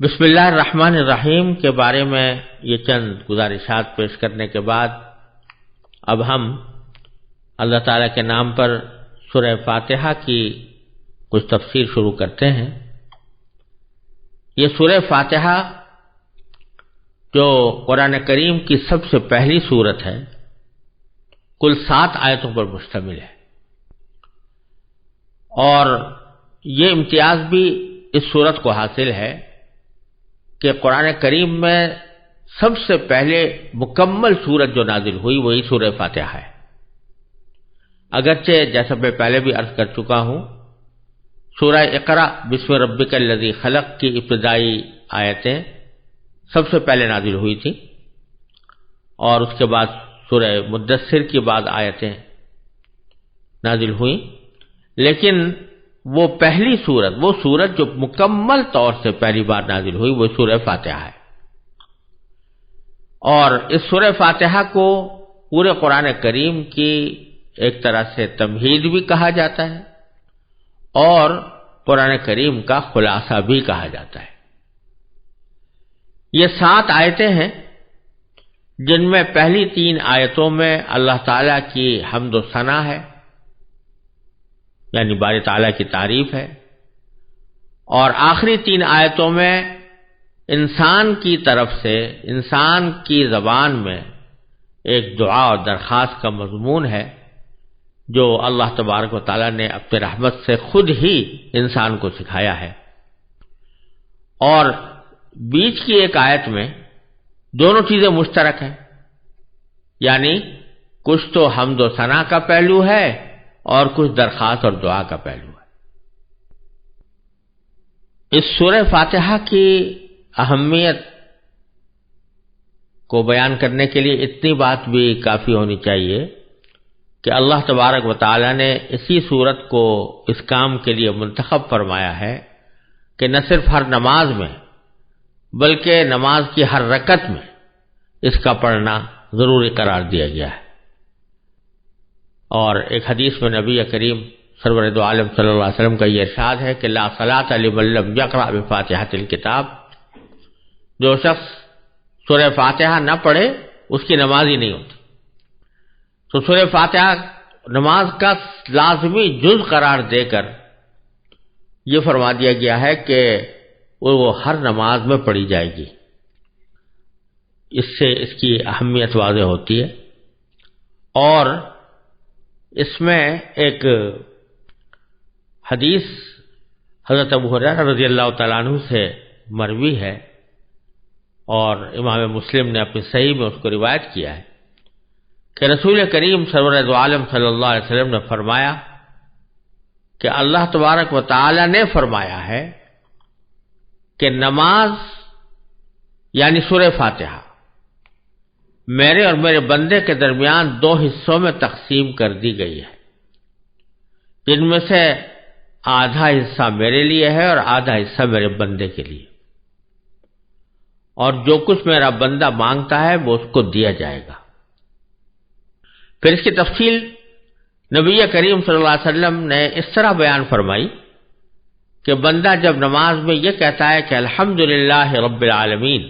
بسم اللہ الرحمن الرحیم کے بارے میں یہ چند گزارشات پیش کرنے کے بعد اب ہم اللہ تعالیٰ کے نام پر سورہ فاتحہ کی کچھ تفسیر شروع کرتے ہیں۔ یہ سورہ فاتحہ جو قرآن کریم کی سب سے پہلی سورت ہے، کل 7 آیتوں پر مشتمل ہے، اور یہ امتیاز بھی اس سورت کو حاصل ہے کہ قرآن کریم میں سب سے پہلے مکمل سورت جو نازل ہوئی وہی سورہ فاتحہ ہے۔ اگرچہ جیسا میں پہلے بھی عرض کر چکا ہوں، سورہ اقرا بسم ربک الذی خلق کی ابتدائی آیتیں سب سے پہلے نازل ہوئی تھیں، اور اس کے بعد سورہ مدثر کی بعد آیتیں نازل ہوئیں، لیکن وہ پہلی سورت، وہ سورت جو مکمل طور سے پہلی بار نازل ہوئی وہ سورہ فاتحہ ہے۔ اور اس سورہ فاتحہ کو پورے قرآن کریم کی ایک طرح سے تمہید بھی کہا جاتا ہے اور قرآن کریم کا خلاصہ بھی کہا جاتا ہے۔ یہ 7 آیتیں ہیں جن میں پہلی 3 آیتوں میں اللہ تعالیٰ کی حمد و ثنا ہے، یعنی باری تعالیٰ کی تعریف ہے، اور آخری 3 آیتوں میں انسان کی طرف سے انسان کی زبان میں ایک دعا اور درخواست کا مضمون ہے جو اللہ تبارک و تعالیٰ نے اپنے رحمت سے خود ہی انسان کو سکھایا ہے۔ اور بیچ کی ایک آیت میں دونوں چیزیں مشترک ہیں، یعنی کچھ تو حمد و ثنا کا پہلو ہے اور کچھ درخواست اور دعا کا پہلو ہے۔ اس سورہ فاتحہ کی اہمیت کو بیان کرنے کے لیے اتنی بات بھی کافی ہونی چاہیے کہ اللہ تبارک و تعالی نے اسی سورت کو اس کام کے لیے منتخب فرمایا ہے کہ نہ صرف ہر نماز میں بلکہ نماز کی ہر رکعت میں اس کا پڑھنا ضروری قرار دیا گیا ہے۔ اور ایک حدیث میں نبی کریم سرور دو عالم صلی اللہ علیہ وسلم کا یہ ارشاد ہے کہ لا صلاۃ لمن لم یقرأ بفاتحۃ الکتاب، جو شخص سورہ فاتحہ نہ پڑھے اس کی نماز ہی نہیں ہوتی۔ تو سورہ فاتحہ نماز کا لازمی جز قرار دے کر یہ فرما دیا گیا ہے کہ وہ ہر نماز میں پڑھی جائے گی۔ اس سے اس کی اہمیت واضح ہوتی ہے۔ اور اس میں ایک حدیث حضرت ابو ہریرہ رضی اللہ تعالیٰ عنہ سے مروی ہے، اور امام مسلم نے اپنی صحیح میں اس کو روایت کیا ہے کہ رسول کریم سرور دو عالم صلی اللہ علیہ وسلم نے فرمایا کہ اللہ تبارک و تعالی نے فرمایا ہے کہ نماز یعنی سورہ فاتحہ میرے اور میرے بندے کے درمیان 2 حصوں میں تقسیم کر دی گئی ہے، جن میں سے آدھا حصہ میرے لیے ہے اور آدھا حصہ میرے بندے کے لیے، اور جو کچھ میرا بندہ مانگتا ہے وہ اس کو دیا جائے گا۔ پھر اس کی تفصیل نبی کریم صلی اللہ علیہ وسلم نے اس طرح بیان فرمائی کہ بندہ جب نماز میں یہ کہتا ہے کہ الحمدللہ رب العالمین،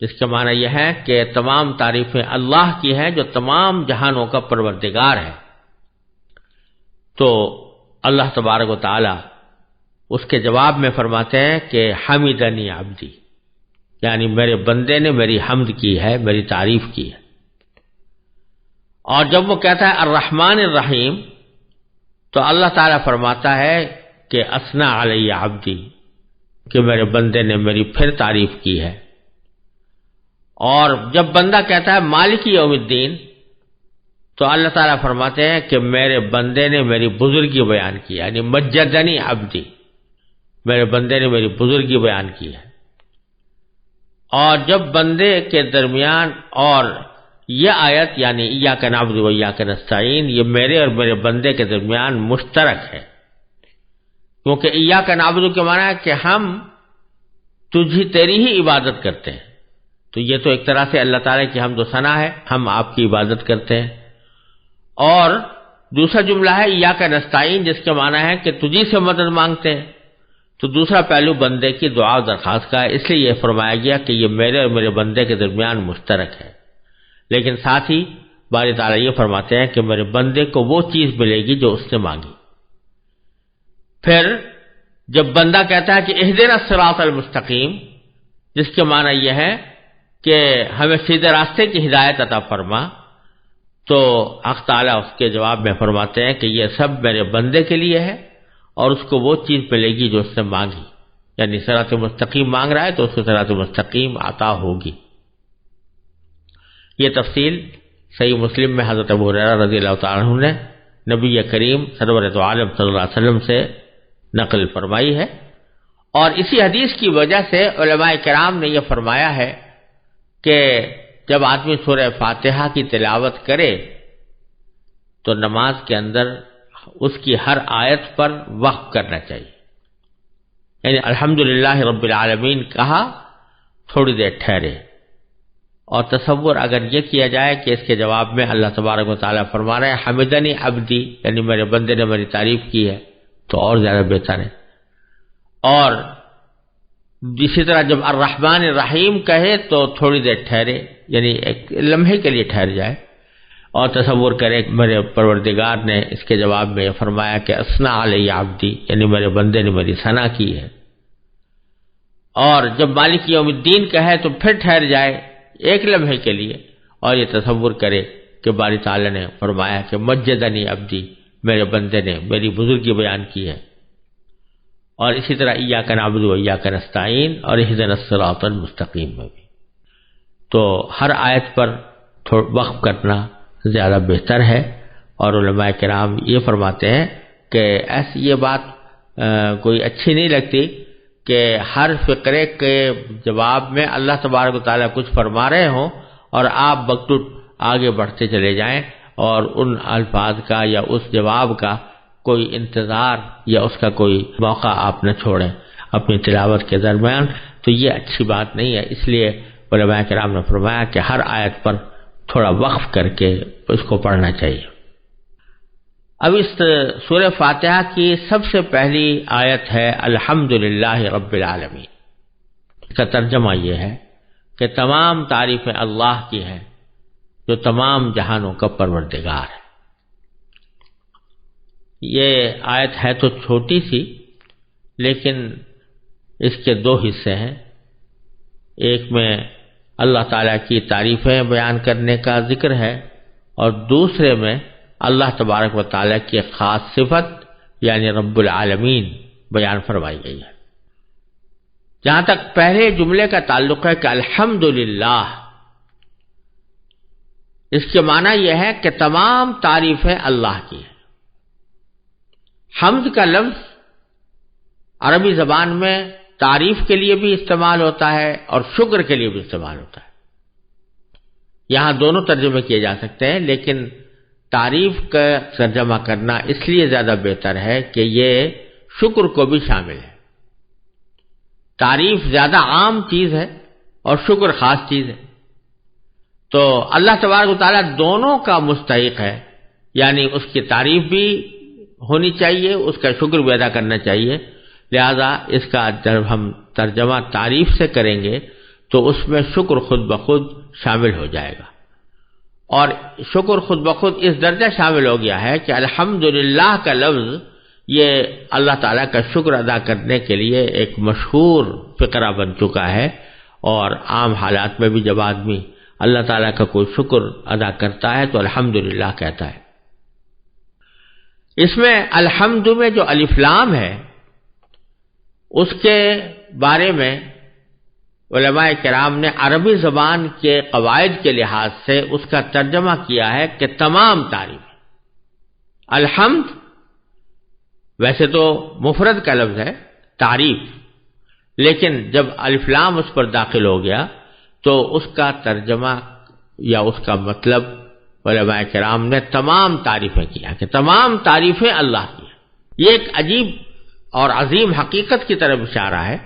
جس کا معنی یہ ہے کہ تمام تعریفیں اللہ کی ہیں جو تمام جہانوں کا پروردگار ہے، تو اللہ تبارک و تعالی اس کے جواب میں فرماتے ہیں کہ حمدنی عبدی، یعنی میرے بندے نے میری حمد کی ہے، میری تعریف کی ہے۔ اور جب وہ کہتا ہے الرحمن الرحیم، تو اللہ تعالیٰ فرماتا ہے کہ اثنا علی عبدی، کہ میرے بندے نے میری پھر تعریف کی ہے۔ اور جب بندہ کہتا ہے مالک یوم الدین، تو اللہ تعالیٰ فرماتے ہیں کہ میرے بندے نے میری بزرگی بیان کی، یعنی مجدنی عبدی، میرے بندے نے میری بزرگی بیان کی ہے۔ اور جب بندے کے درمیان، اور یہ آیت یعنی ایاک نعبد و ایاک نستعین، یہ میرے اور میرے بندے کے درمیان مشترک ہے، کیونکہ ایاک نعبد کے معنی ہے کہ ہم تیری ہی عبادت کرتے ہیں، تو یہ تو ایک طرح سے اللہ تعالیٰ کی حمد و ثنا ہے، ہم آپ کی عبادت کرتے ہیں۔ اور دوسرا جملہ ہے ایاک نستعین، جس کے معنی ہے کہ تجھی سے مدد مانگتے ہیں، تو دوسرا پہلو بندے کی دعا و درخواست کا ہے، اس لیے یہ فرمایا گیا کہ یہ میرے اور میرے بندے کے درمیان مشترک ہے، لیکن ساتھ ہی باری تعالیٰ یہ فرماتے ہیں کہ میرے بندے کو وہ چیز ملے گی جو اس نے مانگی۔ پھر جب بندہ کہتا ہے کہ اہدنا الصراط المستقیم، جس کے معنی یہ ہے کہ ہمیں سیدھے راستے کی ہدایت عطا فرما، تو حق تعالیٰ اس کے جواب میں فرماتے ہیں کہ یہ سب میرے بندے کے لیے ہے اور اس کو وہ چیز ملے گی جو اس نے مانگی، یعنی صراط مستقیم مانگ رہا ہے تو اس کو صراط مستقیم عطا ہوگی۔ یہ تفصیل صحیح مسلم میں حضرت ابو ہریرہ رضی اللہ تعالیٰ عنہ نے نبی کریم سرورۃ عالم صلی اللہ علیہ وسلم سے نقل فرمائی ہے، اور اسی حدیث کی وجہ سے علماء کرام نے یہ فرمایا ہے کہ جب آدمی سورہ فاتحہ کی تلاوت کرے تو نماز کے اندر اس کی ہر آیت پر وقف کرنا چاہیے، یعنی الحمدللہ رب العالمین کہا، تھوڑی دیر ٹھہرے، اور تصور اگر یہ کیا جائے کہ اس کے جواب میں اللہ تبارک و تعالیٰ فرما رہے ہیں حمدنی عبدی، یعنی میرے بندے نے میری تعریف کی ہے، تو اور زیادہ بہتر ہے۔ اور اسی طرح جب الرحمن الرحیم کہے تو تھوڑی دیر ٹھہرے، یعنی ایک لمحے کے لیے ٹھہر جائے اور تصور کرے کہ میرے پروردگار نے اس کے جواب میں یہ فرمایا کہ اثنا علی عبدی، یعنی میرے بندے نے میری ثنا کی ہے۔ اور جب مالک یوم الدین کہے تو پھر ٹھہر جائے ایک لمحے کے لیے اور یہ تصور کرے کہ باری تعالیٰ نے فرمایا کہ مجدنی عبدی، میرے بندے نے میری بزرگی بیان کی ہے۔ اور اسی طرح ایاک نعبد و ایاک نستعین اور اہدنا الصراط المستقیم میں بھی، تو ہر آیت پر وقف کرنا زیادہ بہتر ہے۔ اور علماء کرام یہ فرماتے ہیں کہ ایسی یہ بات کوئی اچھی نہیں لگتی کہ ہر فقرے کے جواب میں اللہ تبارک و تعالیٰ کچھ فرما رہے ہوں اور آپ بکٹوٹ آگے بڑھتے چلے جائیں اور ان الفاظ کا یا اس جواب کا کوئی انتظار یا اس کا کوئی موقع آپ نہ چھوڑیں اپنی تلاوت کے درمیان، تو یہ اچھی بات نہیں ہے۔ اس لیے علماء کرام نے فرمایا کہ ہر آیت پر تھوڑا وقف کر کے اس کو پڑھنا چاہیے۔ اب اس سورہ فاتحہ کی سب سے پہلی آیت ہے الحمدللہ رب العالمین۔ اس کا ترجمہ یہ ہے کہ تمام تعریفیں اللہ کی ہیں جو تمام جہانوں کا پروردگار ہے۔ یہ آیت ہے تو چھوٹی سی، لیکن اس کے دو حصے ہیں۔ ایک میں اللہ تعالیٰ کی تعریفیں بیان کرنے کا ذکر ہے اور دوسرے میں اللہ تبارک و تعالیٰ کی خاص صفت یعنی رب العالمین بیان فرمائی گئی ہے۔ جہاں تک پہلے جملے کا تعلق ہے کہ الحمدللہ، اس کے معنی یہ ہے کہ تمام تعریفیں اللہ کی ہیں۔ حمد کا لفظ عربی زبان میں تعریف کے لیے بھی استعمال ہوتا ہے اور شکر کے لیے بھی استعمال ہوتا ہے۔ یہاں دونوں ترجمے کیے جا سکتے ہیں، لیکن تعریف کا ترجمہ کرنا اس لیے زیادہ بہتر ہے کہ یہ شکر کو بھی شامل ہے۔ تعریف زیادہ عام چیز ہے اور شکر خاص چیز ہے، تو اللہ تبارک و تعالیٰ دونوں کا مستحق ہے، یعنی اس کی تعریف بھی ہونی چاہیے، اس کا شکر بھی ادا کرنا چاہیے۔ لہذا اس کا جب ہم ترجمہ تعریف سے کریں گے تو اس میں شکر خود بخود شامل ہو جائے گا، اور شکر خود بخود اس درجہ شامل ہو گیا ہے کہ الحمدللہ کا لفظ یہ اللہ تعالیٰ کا شکر ادا کرنے کے لیے ایک مشہور فقرہ بن چکا ہے، اور عام حالات میں بھی جب آدمی اللہ تعالیٰ کا کوئی شکر ادا کرتا ہے تو الحمدللہ کہتا ہے۔ اس میں الحمد میں جو الف لام ہے اس کے بارے میں علماء کرام نے عربی زبان کے قواعد کے لحاظ سے اس کا ترجمہ کیا ہے کہ تمام تعریف۔ الحمد ویسے تو مفرد کا لفظ ہے تعریف، لیکن جب الف لام اس پر داخل ہو گیا تو اس کا ترجمہ یا اس کا مطلب علماء کرام نے تمام تعریفیں کیا کہ تمام تعریفیں اللہ کی ہیں۔ یہ ایک عجیب اور عظیم حقیقت کی طرف اشارہ ہے،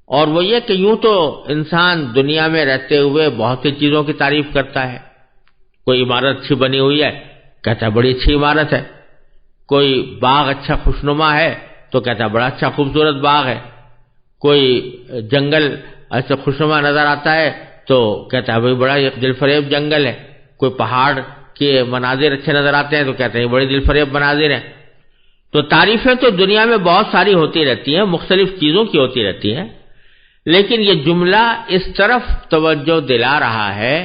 اور وہ یہ کہ یوں تو انسان دنیا میں رہتے ہوئے بہت سی چیزوں کی تعریف کرتا ہے۔ کوئی عمارت اچھی بنی ہوئی ہے، کہتا ہے بڑی اچھی عمارت ہے۔ کوئی باغ اچھا خوشنما ہے، تو کہتا ہے بڑا اچھا خوبصورت باغ ہے، کوئی جنگل ایسے خوشنما نظر آتا ہے تو کہتا ہے بھائی بڑا دل فریب جنگل ہے، کوئی پہاڑ کے مناظر اچھے نظر آتے ہیں تو کہتے ہیں بڑے دل فریب مناظر ہیں۔ تو تعریفیں تو دنیا میں بہت ساری ہوتی رہتی ہیں، مختلف چیزوں کی ہوتی رہتی ہیں، لیکن یہ جملہ اس طرف توجہ دلا رہا ہے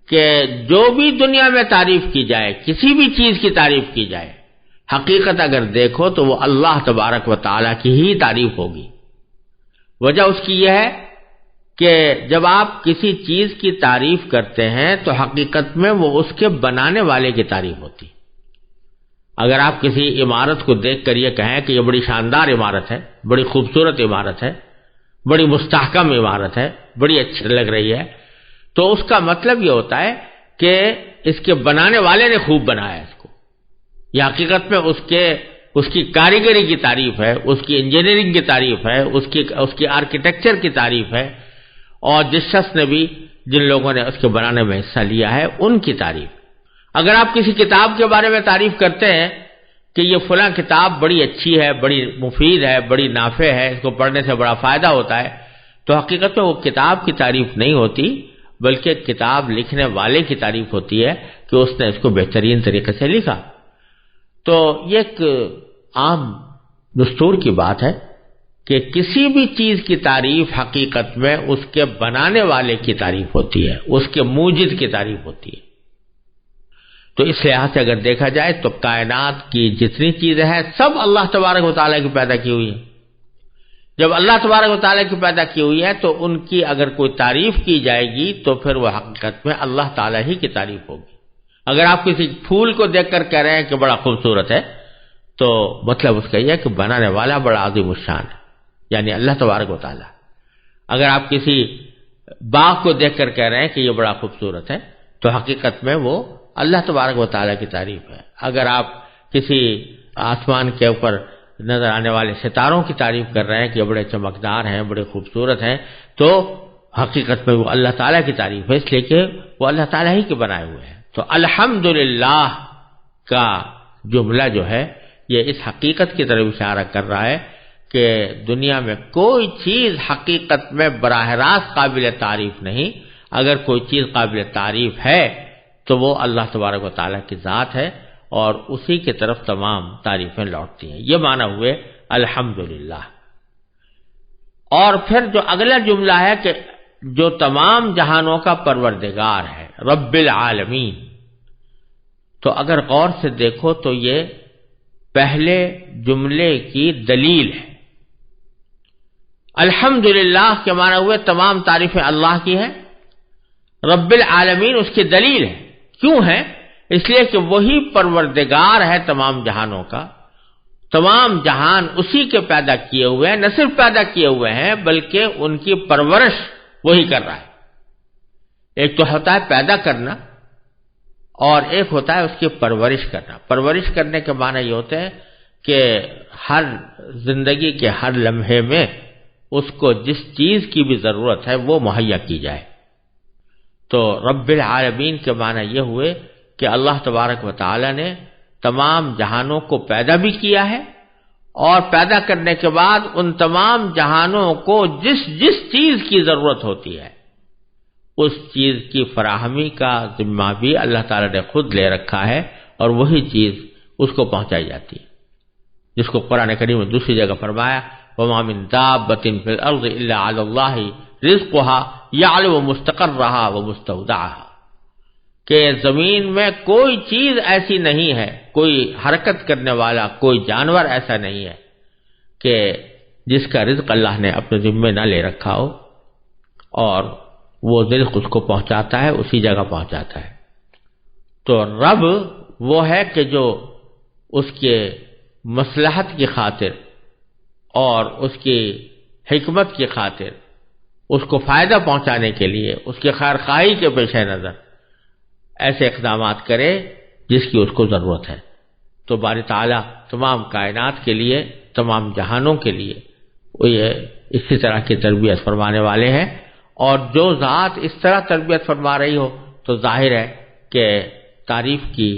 کہ جو بھی دنیا میں تعریف کی جائے، کسی بھی چیز کی تعریف کی جائے، حقیقت اگر دیکھو تو وہ اللہ تبارک و تعالیٰ کی ہی تعریف ہوگی۔ وجہ اس کی یہ ہے کہ جب آپ کسی چیز کی تعریف کرتے ہیں تو حقیقت میں وہ اس کے بنانے والے کی تعریف ہوتی۔ اگر آپ کسی عمارت کو دیکھ کر یہ کہیں کہ یہ بڑی شاندار عمارت ہے، بڑی خوبصورت عمارت ہے، بڑی مستحکم عمارت ہے، بڑی اچھی لگ رہی ہے، تو اس کا مطلب یہ ہوتا ہے کہ اس کے بنانے والے نے خوب بنایا اس کو۔ یہ حقیقت میں اس کی کاریگری کی تعریف ہے، اس کی انجینئرنگ کی تعریف ہے، اس کی آرکیٹیکچر کی تعریف ہے، اور جس شخص نے بھی جن لوگوں نے اس کے بنانے میں حصہ لیا ہے ان کی تعریف۔ اگر آپ کسی کتاب کے بارے میں تعریف کرتے ہیں کہ یہ فلاں کتاب بڑی اچھی ہے، بڑی مفید ہے، بڑی نافع ہے، اس کو پڑھنے سے بڑا فائدہ ہوتا ہے، تو حقیقت میں وہ کتاب کی تعریف نہیں ہوتی، بلکہ کتاب لکھنے والے کی تعریف ہوتی ہے کہ اس نے اس کو بہترین طریقے سے لکھا۔ تو یہ ایک عام دستور کی بات ہے کہ کسی بھی چیز کی تعریف حقیقت میں اس کے بنانے والے کی تعریف ہوتی ہے، اس کے موجد کی تعریف ہوتی ہے۔ تو اس لحاظ سے اگر دیکھا جائے تو کائنات کی جتنی چیزیں ہیں سب اللہ تبارک و تعالیٰ کی پیدا کی ہوئی ہیں۔ جب اللہ تبارک و تعالیٰ کی پیدا کی ہوئی ہے تو ان کی اگر کوئی تعریف کی جائے گی تو پھر وہ حقیقت میں اللہ تعالیٰ ہی کی تعریف ہوگی۔ اگر آپ کسی پھول کو دیکھ کر کہہ رہے ہیں کہ بڑا خوبصورت ہے تو مطلب اس کا یہ ہے کہ بنانے والا بڑا عظیم الشان ہے، یعنی اللہ تبارک و تعالیٰ۔ اگر آپ کسی باغ کو دیکھ کر کہہ رہے ہیں کہ یہ بڑا خوبصورت ہے تو حقیقت میں وہ اللہ تبارک و تعالیٰ کی تعریف ہے۔ اگر آپ کسی آسمان کے اوپر نظر آنے والے ستاروں کی تعریف کر رہے ہیں کہ یہ بڑے چمکدار ہیں، بڑے خوبصورت ہیں، تو حقیقت میں وہ اللہ تعالیٰ کی تعریف ہے، اس لیے کہ وہ اللہ تعالیٰ ہی کے بنائے ہوئے ہیں۔ تو الحمدللہ کا جملہ جو ہے یہ اس حقیقت کی طرف اشارہ کر رہا ہے کہ دنیا میں کوئی چیز حقیقت میں براہ راست قابل تعریف نہیں، اگر کوئی چیز قابل تعریف ہے تو وہ اللہ تبارک و تعالیٰ کی ذات ہے اور اسی کی طرف تمام تعریفیں لوٹتی ہیں۔ یہ معنی ہوئے الحمدللہ۔ اور پھر جو اگلا جملہ ہے کہ جو تمام جہانوں کا پروردگار ہے، رب العالمین، تو اگر غور سے دیکھو تو یہ پہلے جملے کی دلیل ہے۔ الحمدللہ کے معنی ہوئے تمام تعریفیں اللہ کی ہیں، رب العالمین اس کی دلیل ہے۔ کیوں ہے؟ اس لیے کہ وہی پروردگار ہے تمام جہانوں کا، تمام جہان اسی کے پیدا کیے ہوئے ہیں، نہ صرف پیدا کیے ہوئے ہیں بلکہ ان کی پرورش وہی کر رہا ہے۔ ایک تو ہوتا ہے پیدا کرنا اور ایک ہوتا ہے اس کی پرورش کرنا۔ پرورش کرنے کے معنی یہ ہوتے ہیں کہ ہر زندگی کے ہر لمحے میں اس کو جس چیز کی بھی ضرورت ہے وہ مہیا کی جائے۔ تو رب العالمین کے معنی یہ ہوئے کہ اللہ تبارک و تعالی نے تمام جہانوں کو پیدا بھی کیا ہے اور پیدا کرنے کے بعد ان تمام جہانوں کو جس جس چیز کی ضرورت ہوتی ہے اس چیز کی فراہمی کا ذمہ بھی اللہ تعالی نے خود لے رکھا ہے اور وہی چیز اس کو پہنچائی جاتی ہے، جس کو قرآن کریم میں دوسری جگہ فرمایا وَمَا مِن دَابَّةٍ فِي الْأَرْضِ إِلَّا عَلَى اللَّهِ رِزْقُهَا يَعْلَمُ مُسْتَقَرَّهَا وَمُسْتَوْدَعَهَا، کہ زمین میں کوئی چیز ایسی نہیں ہے، کوئی حرکت کرنے والا کوئی جانور ایسا نہیں ہے کہ جس کا رزق اللہ نے اپنے ذمے نہ لے رکھا ہو، اور وہ رزق اس کو پہنچاتا ہے، اسی جگہ پہنچاتا ہے۔ تو رب وہ ہے کہ جو اس کے مصلحت کی خاطر اور اس کی حکمت کی خاطر اس کو فائدہ پہنچانے کے لیے اس کے خیر خواہی کے پیش نظر ایسے اقدامات کرے جس کی اس کو ضرورت ہے۔ تو باری تعالیٰ تمام کائنات کے لیے، تمام جہانوں کے لیے وہ یہ اسی طرح کی تربیت فرمانے والے ہیں، اور جو ذات اس طرح تربیت فرما رہی ہو تو ظاہر ہے کہ تعریف کی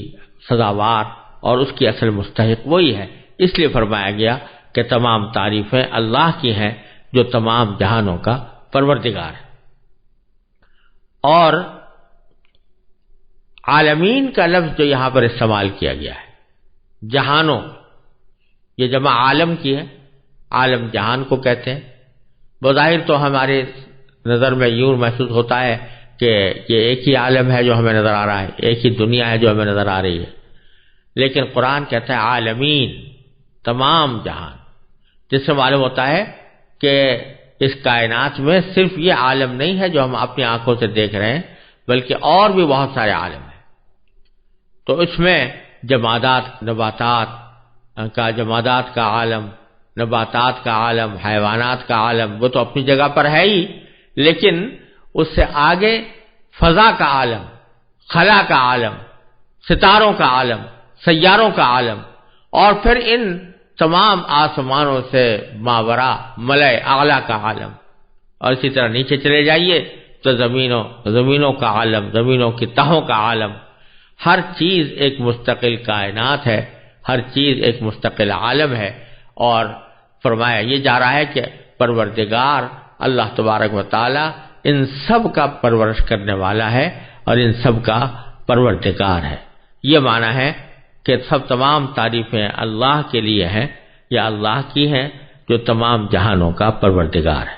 سزاوار اور اس کی اصل مستحق وہی ہے۔ اس لیے فرمایا گیا کہ کہ تمام تعریفیں اللہ کی ہیں جو تمام جہانوں کا پروردگار ہے۔ اور عالمین کا لفظ جو یہاں پر استعمال کیا گیا ہے، جہانوں، یہ جمع عالم کی ہے، عالم جہان کو کہتے ہیں۔ بظاہر تو ہمارے نظر میں یوں محسوس ہوتا ہے کہ یہ ایک ہی عالم ہے جو ہمیں نظر آ رہا ہے، ایک ہی دنیا ہے جو ہمیں نظر آ رہی ہے، لیکن قرآن کہتا ہے عالمین، تمام جہان، جس سے معلوم ہوتا ہے کہ اس کائنات میں صرف یہ عالم نہیں ہے جو ہم اپنی آنکھوں سے دیکھ رہے ہیں، بلکہ اور بھی بہت سارے عالم ہیں۔ تو اس میں جمادات، جمادات کا عالم، نباتات کا عالم، حیوانات کا عالم، وہ تو اپنی جگہ پر ہے ہی، لیکن اس سے آگے فضا کا عالم، خلا کا عالم، ستاروں کا عالم، سیاروں کا عالم، اور پھر ان تمام آسمانوں سے ماورا ملئ اعلیٰ کا عالم، اور اسی طرح نیچے چلے جائیے تو زمینوں کا عالم، زمینوں کی تہوں کا عالم۔ ہر چیز ایک مستقل کائنات ہے، ہر چیز ایک مستقل عالم ہے، اور فرمایا یہ جا رہا ہے کہ پروردگار اللہ تبارک و تعالی ان سب کا پرورش کرنے والا ہے اور ان سب کا پروردگار ہے۔ یہ معنی ہے کہ تمام تعریفیں اللہ کے لیے ہیں، یا اللہ کی ہیں جو تمام جہانوں کا پروردگار ہے۔